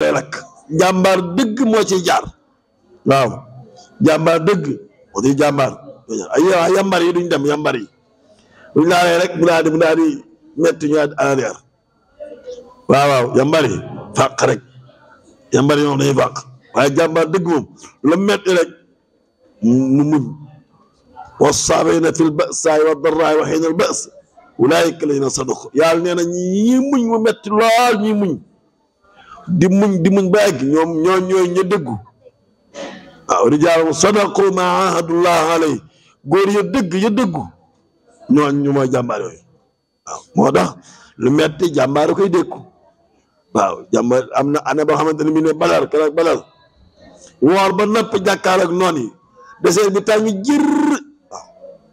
rek jàmbaar dëgg moo ci jaar waaw jàmbaar dëgg moo ci jàmbaar ay yambar yi duñ dem yambar yi buñ laalee rek mu daal di metti ñu arrière waaw yambar yi fàq rek yambar yi moom dañuy fàq waaye jàmbaar dëgg moom lu metti rek mu muñ was-saabiriina fil ba'saa'i wad-darraa'i wa hiinal ba's ulaa'ika allaziina sadaqu yàlla nee na ñi muñ mu metti lool ñi muñ di muñ ba egg ñoom ñooy ña dëggu waaw rijaalun sadaqu maa aahadullah alayhi góor ya dëggu ñu mooy jàmbaar yooyu waaw moo tax lu metti jàmbaar koy dékku waaw jàmbaar am na année boo xamante ne mi ne Badar keroog Badar woor ba napp jàkkaar ak noon yi désert bi tàng jër waaw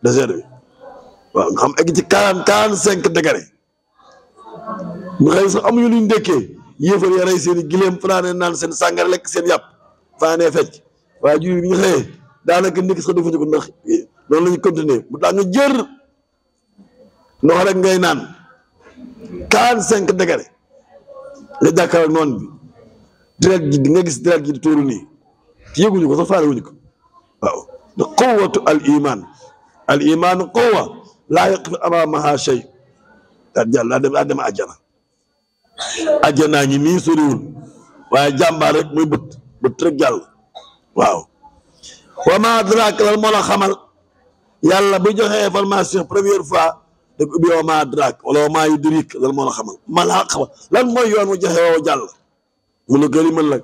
désert bi waaw nga xam egg ci 45 degré ñu xëy sax amuñu luñ dékkee yéefar ya rey seen i gileem fanaane naan seen sàngara lekk seen yàpp fanaane fecc waaye jur bi ñu xëyee daanaka ndékki sax defuñu ko ndax noonu la ñu continuer bu tàng jër ndox rek ngay naan 45 degré nga jàkkaar ak noon bi deret ji di nga gis deret ji di tuuru nii ci yëguñu ko sax faale wuñu ko waaw da quwwatu al iman quwwa laa yaqifu amaamaha shay daa dem àjjana ñi nii soriwul waaye jàmbaar rek muy bët rek jàll waaw wa ma adraaka lan moo la xamal yàlla bu joxe information première fois da ko ubbi wa ma adraak wala wa ma yudrik lan moo la xamal mal aqaba lan mooy yoon mu joxe woo jàll mu lu gëri mën la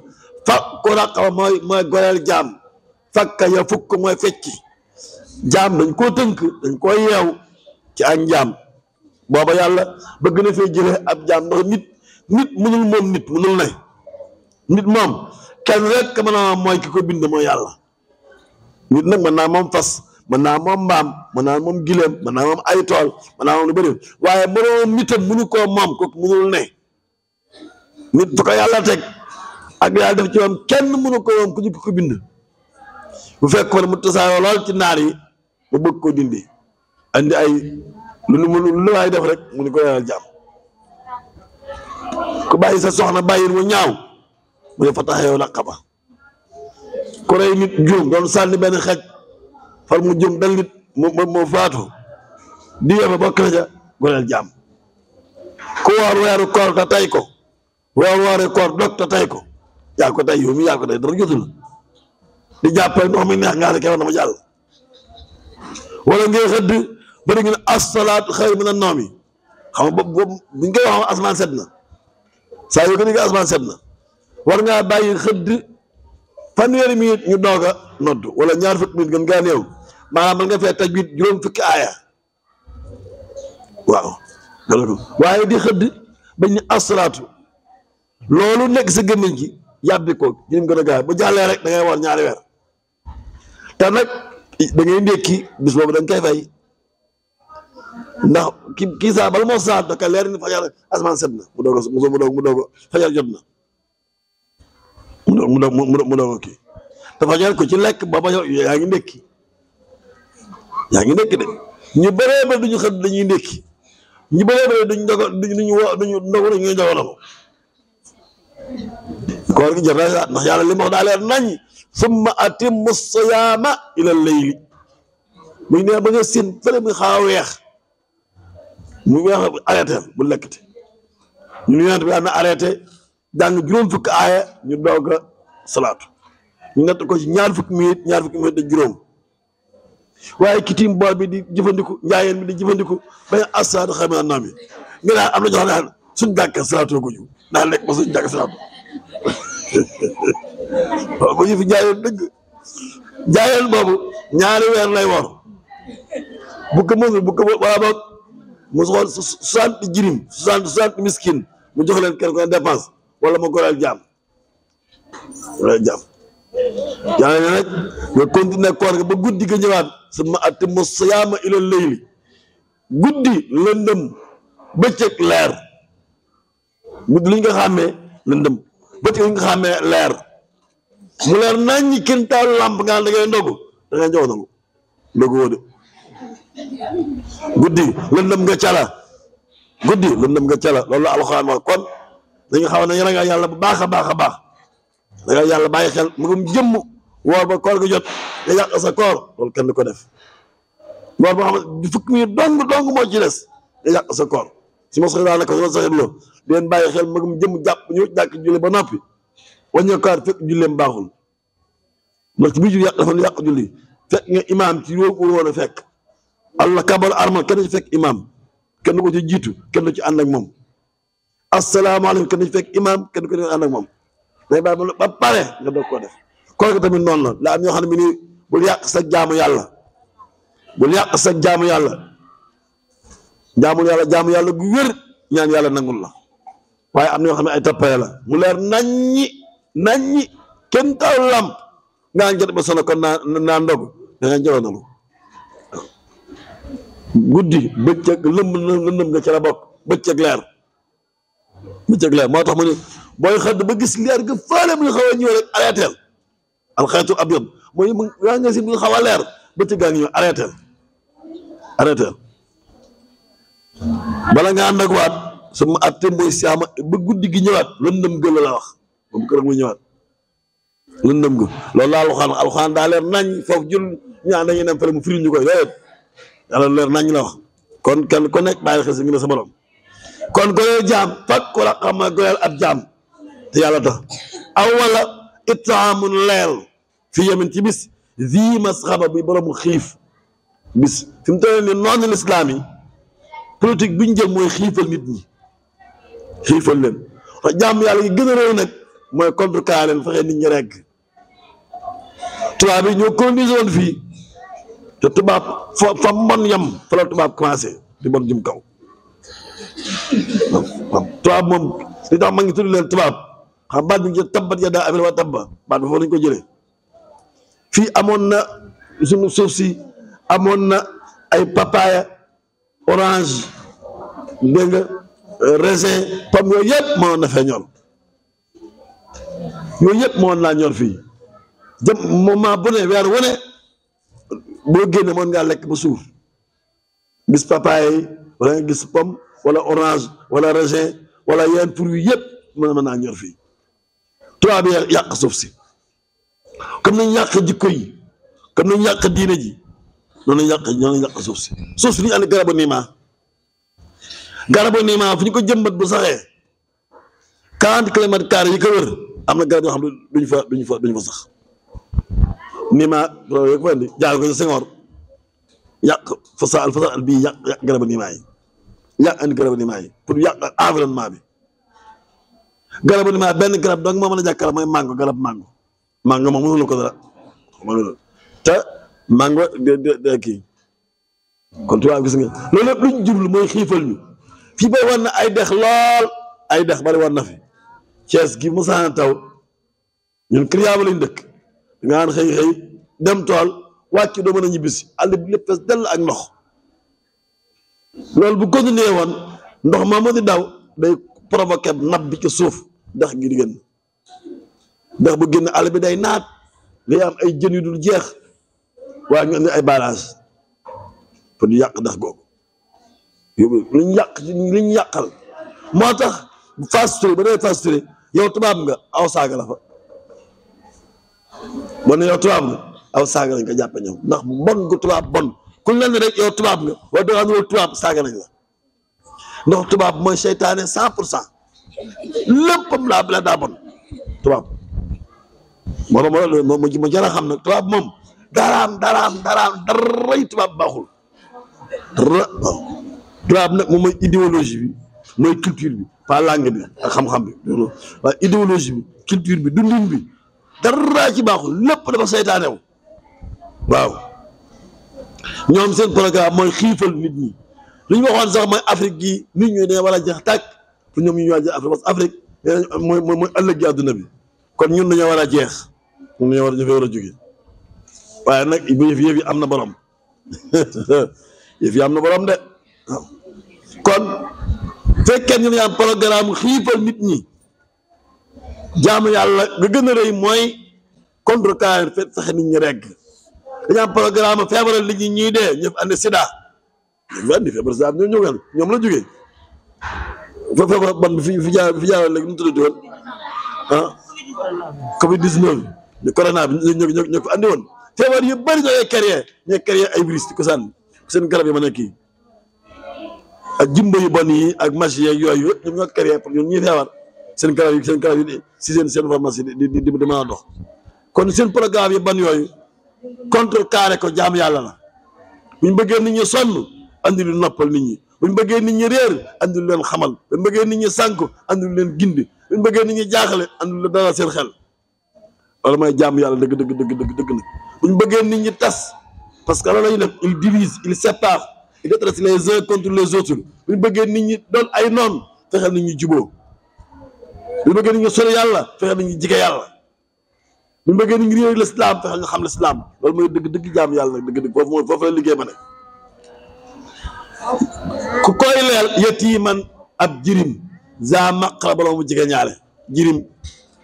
fakku raqaba mooy goreel jaam fakka ya fukk mooy fecci jaam dañ koo tënk dañ koo yeew ci ak njaam booba yàlla bëgg na fee jëlee ab jaam ndax nit mënul moom nit mënul ne nit moom kenn rek mën naa mooy ki ko bind mooy yàlla nit nag mën naa moom fas mën naa moom mbaam mën naa moom gileem mën naa moom ay tool mën naa moom lu bëri waaye mënoo nitam mënu koo moom kooku mënul ne nit fu ko yàlla teg ak yàlla def ci moom kenn mënu ko moom ku ñu ko bind bu fekkoon mu tasaaroo lool ci naar yi mu bëgg ko dindi andi ay lu waay def rek mu ni ko yàlla jàmm ku bàyyi sa soxna bàyyi mu ñaaw mu ne fa taxew raqaba ku rey nit juum doon sànni benn xej far mu juum dal nit mu faatu di yóbbe bokk na ca goreel jàmm ku woor weeru koor te tay ko woori koor dog te tay ko yaa ko tay yow mi yaa ko tay dara jotul di jàppale ndox mi neex ngaa ne keroog dama jàll wala ngay xëdd ba da ngeen as-salaatu xayrun mina nawmi xam nga boobu bu ñu koy wax asmaan set na saa yu ko ni asmaan set na war ngaa bàyyi xëdd fanweeri minute ñu doog a nodd wala ñaar fukki minute gën ngaa néew maanaam mën nga fee tajwid juróom fukki aaya waaw waaye di xëdd bañ ñu as-salaatu loolu nekk sa gémmiñ gi yàbbi ko jëm gën a gaaw bu jàllee rek da ngay war ñaari weer te nag da ngay ndékki bis boobu da nga koy fay ndax kii saa bala moo saa da ka leer ni fajar asmaan set na mu doog fajar jot na mu doog kii te fajar ko ci lekk booba yaa ngi ndékki de ñu bëree ba duñu xëdd dañuy ndékki ñu bëree ba duñu ndogu dañuy ndogu koor gi jot na ndax yàlla li ma wax daa leer nañ summa atimmu siyaama ila layli muy ne ba nga seen fële muy xaw a weex mu weex arrêté bu lekkati ñu yonent bi daan na arrêté jàng juróom fukki aaya ñu doog a salaatu ñu natt ko ci ñaar fukki minute de juróom waaye kitim bool bi di jëfandiku njaayeen bi di jëfandiku bañ a assaatu xayma na naam yi nga naan am na jox naan suñ jàkk salaatoo ko ñu daal lekk ba suñ jàkk salaatu waaw ba ñu fi jaayeen dëgg jaayeen boobu ñaari weer lay wor bu ko mënul wala boog mu xool 60 jirim 60 miskin mu jox leen kenn ko dépense wala mu goreel jaam yaa ngi nag nga continuer koor ga ba guddi ga ñëwaat summa atimmu siyaama ila layli guddi lëndëm bëccëg leer guddi li nga xàmmee lëndëm bëccëg li nga xàmmee leer mu leer nañ ñi kenn taalu làmp nga da ngay ndogu da ngay jox ndogu woo de guddi lëndëm nga cala loolu la alxuraan wax kon dañu xaw ne ragal yàlla bu baax a baax a baax ragal yàlla bàyyi xel magum jëmm woor ba koor ga jot nga yàq sa koor loolu kenn du ko def woor boo xam ne fukki minute dong moo ci des nga yàq sa koor si mos daa naka soo saxit loo di leen bàyyi xel magum jëmm jàpp ñu jàkk julli ba noppi wañño kaar fekk julleem baaxul ndax ci biir julli dafa yàq julli fekk nga imaam ci loolu woon a fekk allah kabar armal kenn ci fekk imaam kenn ko ci jiitu kenn du ci ànd ak moom asalaamaaleykum kenn du ci fekk imaam kenn ko ci ànd ak moom day bàyyi ba pare nga doog koo def koor gi tamit noonu la am ñoo xam ne bi nii bul yàq sa jaamu yàlla bul yàq sa jaamu yàlla jaamu yàlla gu wér ñaan yàlla nangul la waaye am na yoo xam ne ay tappale la mu leer naññi kenn taw lamp nga jot ba sono kon naa ndog da nga jëloon nalu guddi bëccëg lëndëm nga ci la bokk bëccëg leer moo tax mu ne booy xëdd ba gis leer ga faale mu xaw a ñëw rek arrêteel alxaytul abyad mooy yaa nga si mu xaw a leer bëccëg gaa ngi ñëw arrêteel bala nga ànd ak waat sama atte mooy siama ba guddi gi ñëwaat lëndëm gën la wax moom kër mu ñëwaat lëndëm ga loolu la alxuraan daa leer nañ foofu jël ñaan dañuy dem fële mu firi ñu koy déedéet yàlla leer nañ la wax kon kenn ku nekk bàyyi xel si ngi ne sa borom kon goreel jaam fak ko la xam nga goreel ab jaam te yàlla tax aw wala itaamun leel fi yemin ci bis zi masxaba bi boromu xiif bis fi mu toll ni noonu lislaam yi politique bi ñu jël mooy xiifal nit ñi xiifal leen wax jaam yàlla yi gën a réew nag mooy contrecarrer leen fexe nit ñi rekk tubaab yi ñoo colonisé woon fii te tubaab fa mbon yam fa la tubaab commencé di bon jëm kaw tubaab moom li tax ma ngi tudd leen tubaab xam baat bi ñu tabbat yadaa abiin wa tabba baat bi foofu lañu ko jëlee fii amoon na suñu suuf si amoon na ay papaya orange dégg nga raisin pomme yooyu yëpp mënoon na fee ñor yooyu yëpp mënoon naa ñor fii jëm moment bu ne weer wu ne boo génne mën ngaa lekk ba suur gis papaya yi wala nga gis pomme wala orange wala raisin wala yenn fruits yëpp mën naa ñor fii tubaab bi yàq suuf si comme nañ yàq jikko yi comme nañ yàq diine ji noonu lañ yàq suuf si li ñu andi garabu niima fu ñu ko jëmbat bu saxee 40 kilomètres carrés yi ko wër am na garab yoo xam ne duñ fa sax niima loolu ko andi jaar ko ci Senghor yàq fasal bii yàq garabu niima yi andi garabu niima yi pour yàq environnement bi garabu niima benn garab donc moo mën a jàkkaarloo mooy mango garab mango moom mënul ko dara te mango de kii kon tubaab gis nga loolu lépp lu ñu jublu mooy xiifal ñu fii bay war na ay dex lool ay dex bari war na fi Cees gi musaana taw ñun Kiriyaaba lañ dëkk nga naan xëy dem tool wàcc doo mën a ñibbisi àll bi lépp fees dell ak ndox loolu bu continué woon ndox maa moo di daw day provoqué nab bi ci suuf dex gi di génn dex bu génn àll bi day naat day am ay jën yu dul jeex waaye ñu indi ay barrage pour ñu yàq dex googu yóbbu li ñu yàqal moo tax Fass Touré ba dee Fass Touré yow tubaab nga aw saaga la fa bon ne yow tubaab nga aw saaga lañ ko jàppe ñoom ndax bon gu tubaab bon ku leen rek yow tubaab nga wala da nga tubaab saaga nañ la ndax tubaab mooy seytaane 100% léppam la daa bon tubaab moo jar a xam nag tubaab moom daraam daray tubaab baaxul dara waaw tubaab nag moom mooy idéologie bi mooy culture bi pas langue bi ak xam-xam bi waaye idéologie bi culture bi dundin bi dara ci baaxul lépp dafa seytaanew waaw ñoom seen programme mooy xiifal nit ñi li ñu waxoon sax mooy Afrique gi nit ñi dañoo war a jeex tàkk pour ñoom ñu ñëwaat jeex Afrique parce que Afrique mooy ëllëg gi àdduna bi kon ñun dañoo war a jeex ñun dañoo war a jóge waaye nag yëf yi am na borom yëf yi am na borom de waaw kon fekkee ñu ne am programme xiifal nit ñi jaamu yàlla nga gën a rëy mooy contrecarrer fexe nit ñi regg dañu am programme feebaral nit ñi ñuy dee ñëpp andi sida ñu andi feebar sida ñoom la jógee feebar ban fi jaar léegi nu mu tuddati woon Covid 19 bi corona bi ñoo ko andi woon feebar yu bëri ñoo créé ay virus di ko sànni seen garab yi ma nekk kii ak jimbo yu bon yi ak machines yeeg yooyu yëpp ñoom ñoo créé pour ñun ñuy feebar seen garab yi si seen pharmacie di mën a dox kon seen programme yi ban yooyu contrecarré ko jaam yàlla la buñ bëggee nit ñi sonn andi lu noppal nit ñi buñ bëggee nit ñi réer andi lu leen xamal buñ bëggee nit ñi sànku andi lu leen gindi buñ bëggee nit ñi jaaxale andi lu dara seen xel wala mooy jaam yàlla dëgg nag buñ bëggee nit ñi tas parce que loolu la ñuy def il divise il sépare il détruit les uns contre les autres buñ bëggee nit ñi doon ay noon fexeel nit ñi juboo buñ bëggee nit ñi sori yàlla fexeel nit ñi jige yàlla buñ bëggee nit ñi réer l'islam fexeel nga xam l'islam loolu mooy dëgg jaam yàlla nag dëgg foofu la liggéey ma ne ku koy leel yatiiman ab jirim za maqraba la mu jige ñaale jirim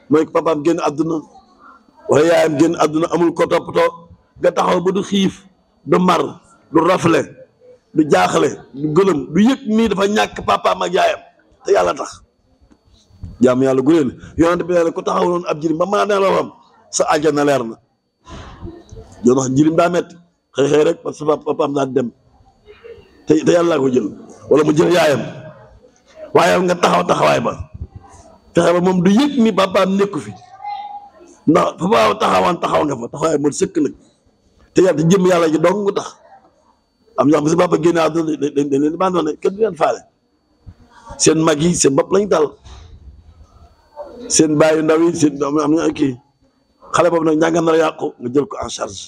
mooy papaam génn àdduna wala yaayam génn àdduna amul ko toppatoo nga taxaw ba du xiif du mar du rafle du jaaxle du gëlëm du yëg nii dafa ñàkk papaam ak yaayam te yàlla tax jaam yàlla gu leen yonent bi ne ko taxaw noonu ab jirim ba mën a ne loolam sa àjjana leer na doon wax jirim daa metti xëy rek parce que papaam daa dem te yàlla ko jël wala mu jël yaayam waaye nga taxawaay ba fexe ba moom du yëg ni papaam nekku fi ndax papa taxaw nga fa taxawaay moo sëkk nag te yàlla jëm yàlla ji dong nga tax am ñoo xam ne si papa génne àdduna dañ leen abandonné kenn du leen faale seen mag yi seen bopp lañ dal seen bàyyi ndaw yi seen am na kii xale boobu nag njàngam na la yàqu nga jël ko en charge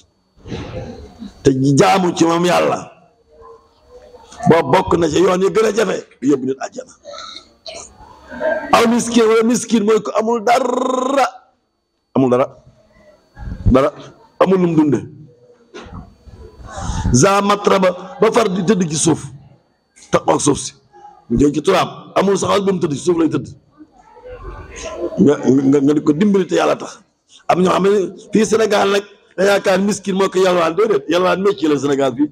te jaamu ci moom yàlla boo bokk na ci yoon yi gën a jafe yóbbu nit àjjana aw miskin wala miskin mooy ko amul dara amul lu mu dunde za matraba ba far di tëdd ci suuf taxaw ak suuf si ngeen ci turaab amul saxal bu mu tëdd ci suuf lay tëdd nga di ko dimbali te yàlla tax am ñoo xam ne fii Sénégal nag da yaakaar miskin moo ko yalwaan déedéet yalwaan métier la Sénégal fii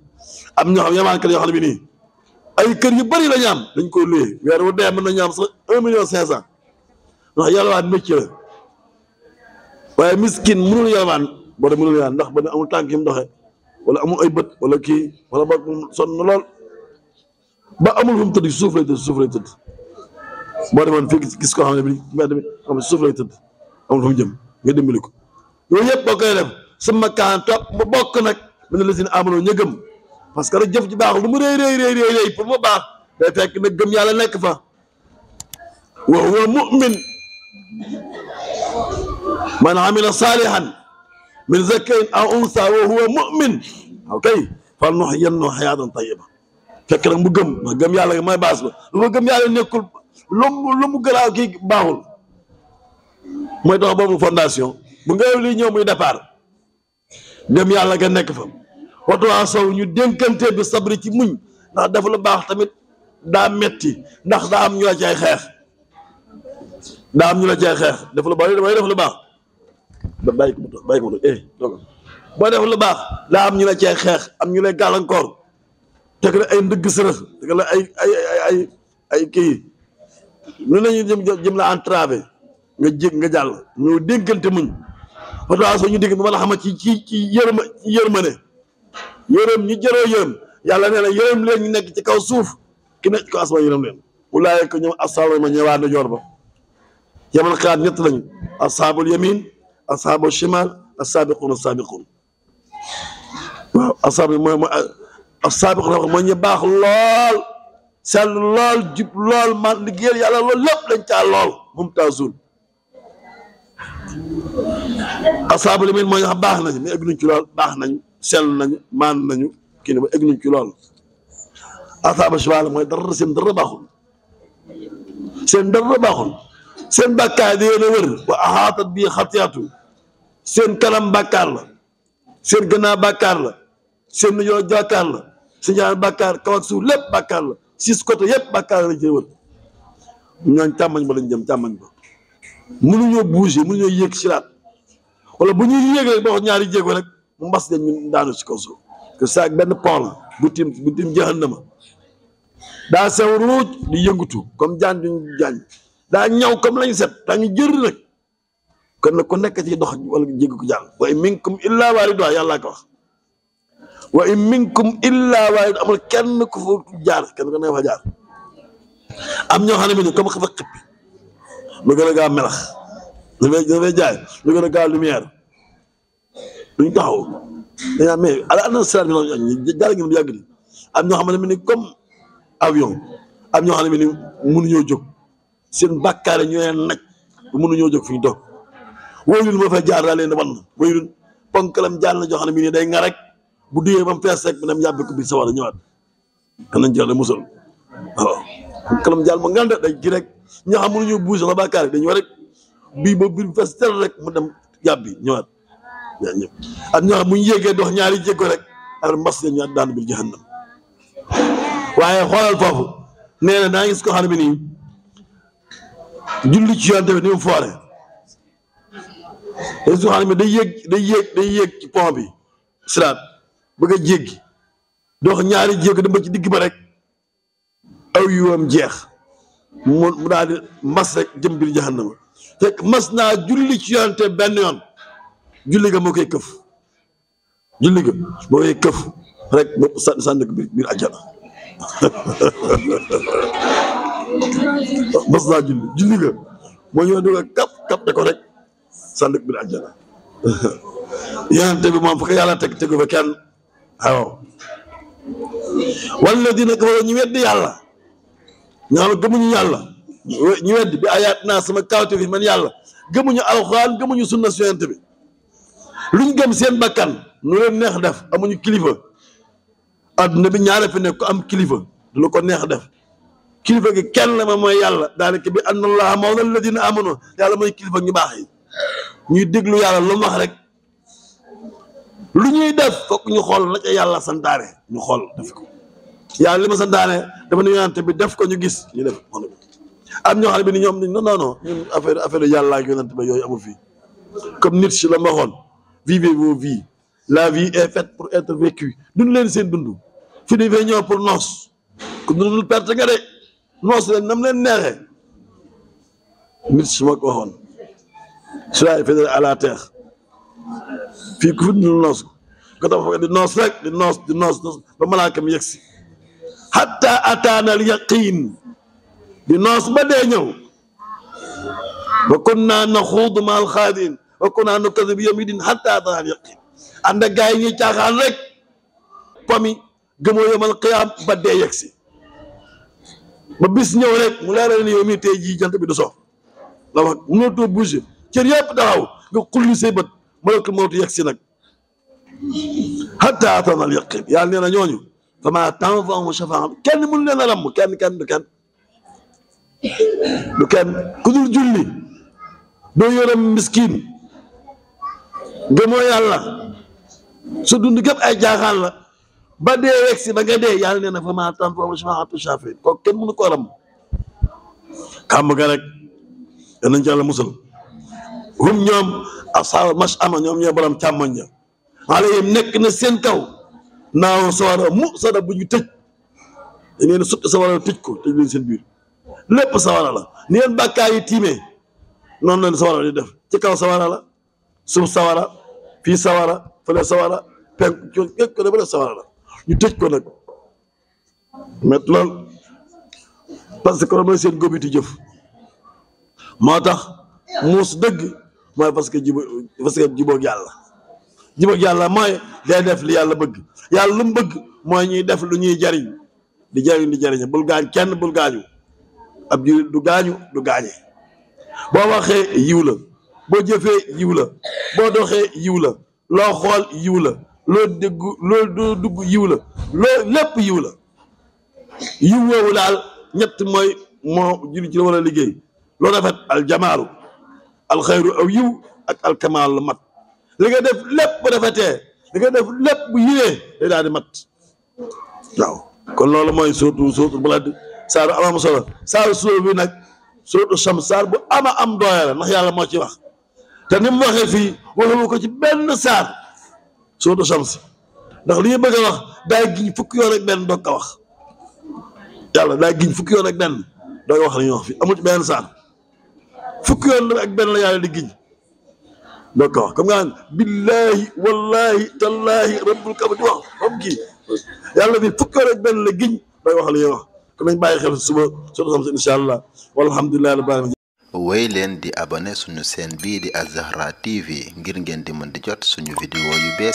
am ñoo xam yalwaan kër yoo xam ne bi nii ay kër yu bëri la ñu am dañ ko luye weer wu dee mën nañu am sax 1,5 million ndax yalwaan métier la waaye miskin mënul yalwaan boo dem mënul yalwaan ndax ba ne amul tànk yi mu doxee wala amul ay bët wala kii wala ba sonn na lool ba amul fu mu tëdd suuf lay tëdd boo demoon fii gis koo xam ne bi mbedd mi xam ne suuf lay tëdd amul fu mu jëm nga dimbali ko yooyu yëpp boo koy def sama kaan topp mu bokk nag mu ne la si ne amoon ña gëm parce que rek jëf ji baax lu mu rëy pour mu baax day fekk nag gëm yàlla nekk fa wa huwa mu'min man amila salihan min zakarin aw unsa wa huwa mu'min ok fal nuhyiyannahu hayatan tayyiba fekk nag mu gëm ndax gëm yàlla mooy baas ba lu ma gëm yàlla nekkul lu mu garaaw kii baaxul mooy tax boobu fondation bu nga lii ñëw muy départ gëm yàlla nga nekk fa watuwaa sow ñu dénkante bi sabri ci muñ ndax def lu baax tamit daa metti ndax daa am ñu la cay xeex def lu baax damay def lu baax bàyyi ko mu toog boo def lu baax daa am ñu la cay xeex am ñu lay gàllankoor teg la ay ndëgg sërëx teg la ay kii lu nañu jëm la entravé nga jàll ñu dénkante muñ watuwaa sow ñu dégg ma la xama ci yërmane yërëm ñu jëroo yërëm yàlla nee na yërëm leen ñu nekk ci kaw suuf ki nekk ci kaw asamaan yërëm leen ulaayika ñoom ashaabul ma ñëwaat na joor ba yaman xaat ñett lañu ashaabul yamin ashaabul shimal as-saabiquun waaw ashaabul mooy as-saabiquun mooy ñu baax lool sell lool jub lool man liggéeyal yàlla lool lépp lañ caa lool mumtaazuun ashaabul yamin mooy nga xam baax nañu mais egg nañ ci lool baax nañu sell nañu maan nañu kii ne ba egg nañ ci lool ashaabul shimaal mooy dara seen dara baaxul seen bàkkaar di yéen a wër wa ahaatat bi xatiyaatu seen kanam bàkkaar la seen gannaaw bàkkaar la seen nuyoo bàkkaar la seen ñaar bàkkaar kaw ak suuf lépp bàkkaar la 6 côté yëpp bàkkaar la ci wër ñooñ càmmañ ba lañ jëm càmmañ ba mënuñoo bouger mënuñoo yéeg siraat wala bu ñuy yéeg rek boo ñaari jéego rek mu mbas dañ ñu daanu ci kaw suuf que ça benn pont la bu tim jahannama daa sew ruuj di yëngutu comme jaan duñ jaañ daa ñaw comme lañ set daa ngi jër nag kon nag ku nekk ci dox wala jéggi ko jàll wa in minkum illa waariduhaa yàllaa ko wax wa in minkum illa waariduhaa amul kenn ku fa jaar kenn ko ne fa jaar am ñoo xam ne ni comme xafa xippi lu gën a gaaw melax dafay jaay lu gën a gaaw lumière duñ taxaw dañaa mais ala ana siraat bi noonu jaar ngeen bu yàgg ni am ñoo xam ne ni comme avion am ñoo xam ne ni mënuñoo jóg seen bàkkaare ñu leen naj mënuñoo jóg fi ñu toog wóyul ma fa jaar daa leen wan wóyul ponkalam jaar na joo xam ne mi ni day nga rek bu duyee ba mu fees rek mu dem yàbbi ko biir sawara ñëwaat kan nañ jël musal waaw ponkalam jaar ma ngande day ji rek ñoo xam mënuñoo buuse la bàkkaare dañu war rek bii ba biir fees tel rek mu dem yàbbi ñëwaat yaa ñëpp ak ñoo xam bu ñu yéegee dox ñaari jéego rek ar mbas la ñëwaat daan biir jahannam waaye xoolal foofu nee na daa gis ko xam ne bi nii julli ci yonte bi ni mu foore te su xam ne day yéeg ci pont bi siraat bëgg a jéggi dox ñaari jéego dem ba ci digg ba rek aw yuwam jeex mu daal di mas rek jëm biir jahannama fekk mas naa julli ci yonte benn yoon julli ga moo koy këf julli ga moo koy këf rek bopp sànni ko biir àjjana mas naa julli ga moo ñëw di ko kap de ko rek sànni ko biir àjjana yonente bi moom fa ko yàlla tegu fa kenn waaw walladina kafaru ñu weddi yàlla ñoo xam ne gëmuñu yàlla ñu weddi bi ayaat naa sama kawte fi man yàlla gëmuñu alxuraan gëmuñu sunna su yonente bi luñ gëm seen bakkan nu leen neex def amuñu kilifa adduna bi ñaare fi nekk ko am kilifa du la ko neex def kilifa gi kenn la ma mooy yàlla daanaka bi anna allaha mawla alladina amanu yàlla mooy kilifa ñu baax yi ñuy déglu yàlla lu mu wax rek lu ñuy def fokk ñu xool la ca yàlla santaane ñu xool def ko yàlla li ma santaane dama ne yonante bi def ko ñu gis ñu def am ñoo xam ne bi ni ñoom non non non ñun affaire yàlla ak yonante ba yooyu amul fii comme nit si la ma waxoon vivez vos vies la vie est faite pour être vécue dund leen seen dund fi dañ fay ñëw pour noos ku dundul perte nga de noos leen nam leen neexee nit si ma ko waxoon cela est fait à la terre fii ku fi dundul noos ko tax fa di noos rek di noos ba malaaka mi yegsi hatta ataana al yaqin di noos ba dee ñëw wa kunna naxuudu ma al xaadin wa kunna nukazzibu bi yawmi din hatta ataana al yaqin ànd ak gars yi ñuy caaxaan rek pomi gëmoo yomal xiyaam ba dee yegsi ba bis ñëw rek mu leeral ni yow mii tey jii jant bi du sox la wax mënatoo bouger cër yëpp taxaw nga xulli say bët malakul mawtu yegsi nag hatta ataana al yaqin yàlla nee na ñooñu fa maa tanfa'uhum shafaa'a kenn mënu leen a ram du kenn ku dul julli doo yërëm miskin gëmoo yàlla su dund gépp ay jaaxaan la ba dee rek si ba nga dee yàlla nee na fa maa tanfa'uhum shafaa'atu shaafi'iin kooku kenn mënu ko ram kàmb ga rek yal nañ ci yàlla musal hum ñoom ashaabul mash'ama ñoom ñooy borom càmmoñ ja alayhim nekk na seen kaw naaw sawara musada bu ñu tëj dañ leen sutti sawara tëj ko tëj leen seen biir lépp sawara la ni leen bàkkaar yi tiimee noonu leen sawara di def ci kaw sawara la suuf sawara fii sawara fële sawara penk ko dafa def sawara la ñu tëj ko nag met lool parce que mooy seen góobiti jëf moo tax muus dëgg mooy parce que jubóog yàlla mooy day def li yàlla bëgg yàlla lu mu bëgg mooy ñuy def lu ñuy jariñ di jariñ bul gaañ kenn bul gaañu ab ji du gaañu du gaañe boo waxee yiw la boo jëfee yiw la boo doxee yiw la loo xool yiw la loo dugg yiw la loo lépp yiw la yiw woowu daal ñett mooy moo julli ci la war a liggéey loo rafet aljamaalu alxayru aw yiw ak alkamaal la mat li nga def lépp bu rafetee li nga def lépp bu yiwee day daal di mat waaw kon loolu mooy sootu Balad saaru am solo saaru suur bi nag sootu Shams saar bu am doole la ndax yàlla moo ci wax te ni mu waxee fii waxu ko ci benn saar sootu Shams ndax li ñu bëgg a wax daay gi fukki yoon ak benn doog ko wax yàlla daa giñ fukki yoon ak benn dooy wax la ñuy wax fi amul ci benn saar fukki yoon ak benn la yàlla di giñ doo ko wax comme nga billahi wallahi tallahi rabbul kaaba di wax xam kii yàlla bi fukki yoon ak benn la giñ dooy wax la ñuy wax kon nañ bàyyi xel suba soto xam si incha allah walhamdulillahi rabbil alamin woy leen di abonné suñu chaîne bii di Al Zahra TV ngir ngeen di mën di jot suñu vidéo yu bees